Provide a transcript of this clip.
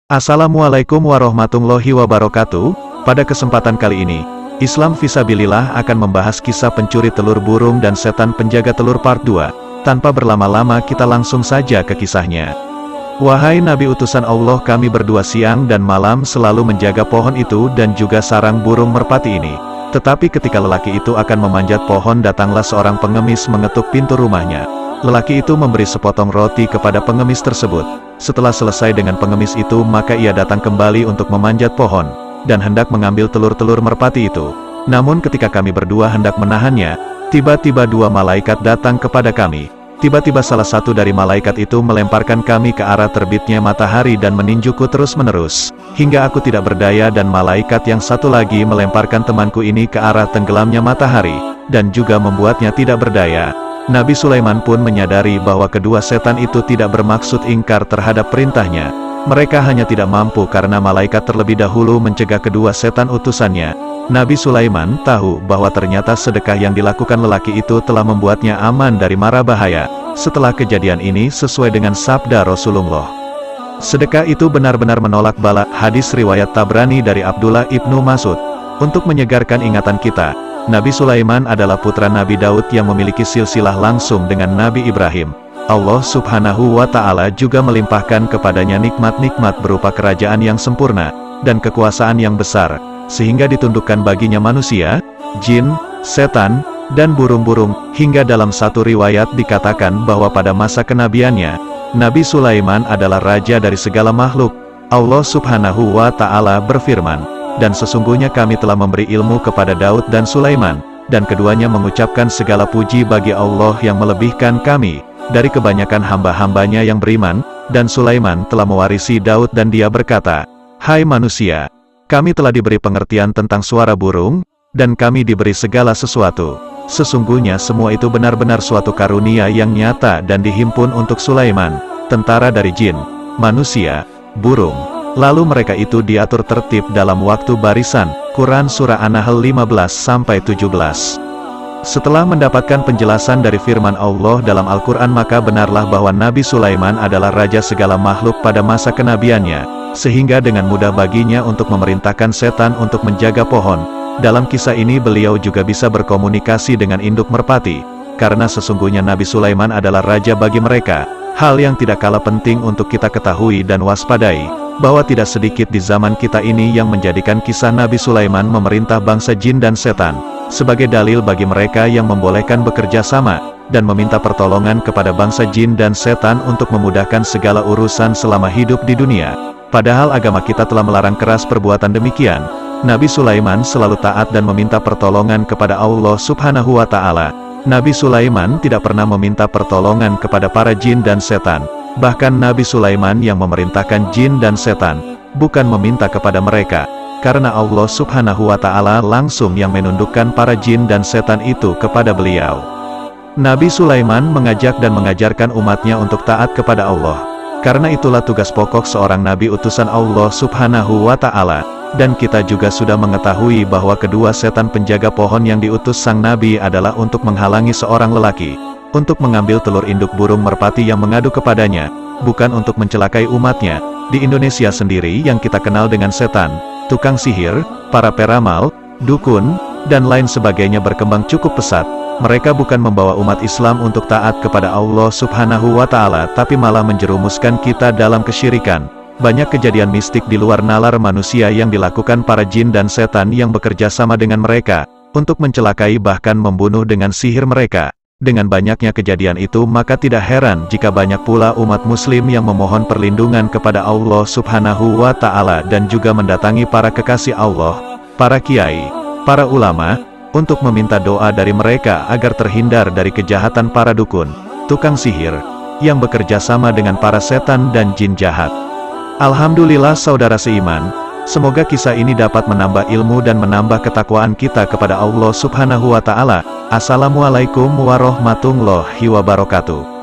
Assalamualaikum warahmatullahi wabarakatuh. Pada kesempatan kali ini, Islam Fisabilillah akan membahas kisah pencuri telur burung dan setan penjaga telur part 2. Tanpa berlama-lama kita langsung saja ke kisahnya. Wahai Nabi utusan Allah, kami berdua siang dan malam selalu menjaga pohon itu dan juga sarang burung merpati ini. Tetapi ketika lelaki itu akan memanjat pohon, datanglah seorang pengemis mengetuk pintu rumahnya. Lelaki itu memberi sepotong roti kepada pengemis tersebut. Setelah selesai dengan pengemis itu, maka ia datang kembali untuk memanjat pohon, dan hendak mengambil telur-telur merpati itu. Namun ketika kami berdua hendak menahannya, tiba-tiba dua malaikat datang kepada kami. Tiba-tiba salah satu dari malaikat itu melemparkan kami ke arah terbitnya matahari dan meninjuku terus-menerus, hingga aku tidak berdaya, dan malaikat yang satu lagi melemparkan temanku ini ke arah tenggelamnya matahari, dan juga membuatnya tidak berdaya. Nabi Sulaiman pun menyadari bahwa kedua setan itu tidak bermaksud ingkar terhadap perintahnya. Mereka hanya tidak mampu karena malaikat terlebih dahulu mencegah kedua setan utusannya. Nabi Sulaiman tahu bahwa ternyata sedekah yang dilakukan lelaki itu telah membuatnya aman dari mara bahaya. Setelah kejadian ini sesuai dengan sabda Rasulullah, sedekah itu benar-benar menolak bala. Hadis riwayat Tabrani dari Abdullah ibnu Mas'ud. Untuk menyegarkan ingatan kita, Nabi Sulaiman adalah putra Nabi Daud yang memiliki silsilah langsung dengan Nabi Ibrahim. Allah Subhanahu wa Ta'ala juga melimpahkan kepadanya nikmat-nikmat berupa kerajaan yang sempurna dan kekuasaan yang besar, sehingga ditundukkan baginya manusia, jin, setan, dan burung-burung. Hingga dalam satu riwayat dikatakan bahwa pada masa kenabiannya, Nabi Sulaiman adalah raja dari segala makhluk. Allah Subhanahu wa Ta'ala berfirman, "Dan sesungguhnya kami telah memberi ilmu kepada Daud dan Sulaiman, dan keduanya mengucapkan segala puji bagi Allah yang melebihkan kami dari kebanyakan hamba-hambanya yang beriman." Dan Sulaiman telah mewarisi Daud dan dia berkata, "Hai manusia, kami telah diberi pengertian tentang suara burung, dan kami diberi segala sesuatu. Sesungguhnya semua itu benar-benar suatu karunia yang nyata dan dihimpun untuk Sulaiman, tentara dari jin, manusia, burung." Lalu mereka itu diatur tertib dalam waktu barisan. Quran Surah An-Nahl 15-17. Setelah mendapatkan penjelasan dari firman Allah dalam Al-Quran, maka benarlah bahwa Nabi Sulaiman adalah raja segala makhluk pada masa kenabiannya, sehingga dengan mudah baginya untuk memerintahkan setan untuk menjaga pohon. Dalam kisah ini beliau juga bisa berkomunikasi dengan induk merpati, karena sesungguhnya Nabi Sulaiman adalah raja bagi mereka. Hal yang tidak kalah penting untuk kita ketahui dan waspadai, bahwa tidak sedikit di zaman kita ini yang menjadikan kisah Nabi Sulaiman memerintah bangsa jin dan setan sebagai dalil bagi mereka yang membolehkan bekerja sama dan meminta pertolongan kepada bangsa jin dan setan untuk memudahkan segala urusan selama hidup di dunia. Padahal agama kita telah melarang keras perbuatan demikian. Nabi Sulaiman selalu taat dan meminta pertolongan kepada Allah Subhanahu wa Ta'ala. Nabi Sulaiman tidak pernah meminta pertolongan kepada para jin dan setan. Bahkan Nabi Sulaiman yang memerintahkan jin dan setan, bukan meminta kepada mereka, karena Allah Subhanahu wa Ta'ala langsung yang menundukkan para jin dan setan itu kepada beliau. Nabi Sulaiman mengajak dan mengajarkan umatnya untuk taat kepada Allah. Karena itulah tugas pokok seorang Nabi utusan Allah Subhanahu wa Ta'ala. Dan kita juga sudah mengetahui bahwa kedua setan penjaga pohon yang diutus sang Nabi adalah untuk menghalangi seorang lelaki untuk mengambil telur induk burung merpati yang mengadu kepadanya, bukan untuk mencelakai umatnya. Di Indonesia sendiri yang kita kenal dengan setan, tukang sihir, para peramal, dukun, dan lain sebagainya berkembang cukup pesat. Mereka bukan membawa umat Islam untuk taat kepada Allah Subhanahu wa Ta'ala, tapi malah menjerumuskan kita dalam kesyirikan. Banyak kejadian mistik di luar nalar manusia yang dilakukan para jin dan setan yang bekerja sama dengan mereka untuk mencelakai bahkan membunuh dengan sihir mereka. Dengan banyaknya kejadian itu, maka tidak heran jika banyak pula umat muslim yang memohon perlindungan kepada Allah Subhanahu wa Ta'ala dan juga mendatangi para kekasih Allah, para kiai, para ulama, untuk meminta doa dari mereka agar terhindar dari kejahatan para dukun, tukang sihir, yang bekerja sama dengan para setan dan jin jahat. Alhamdulillah saudara seiman, semoga kisah ini dapat menambah ilmu dan menambah ketakwaan kita kepada Allah Subhanahu wa Ta'ala. Assalamualaikum warahmatullahi wabarakatuh.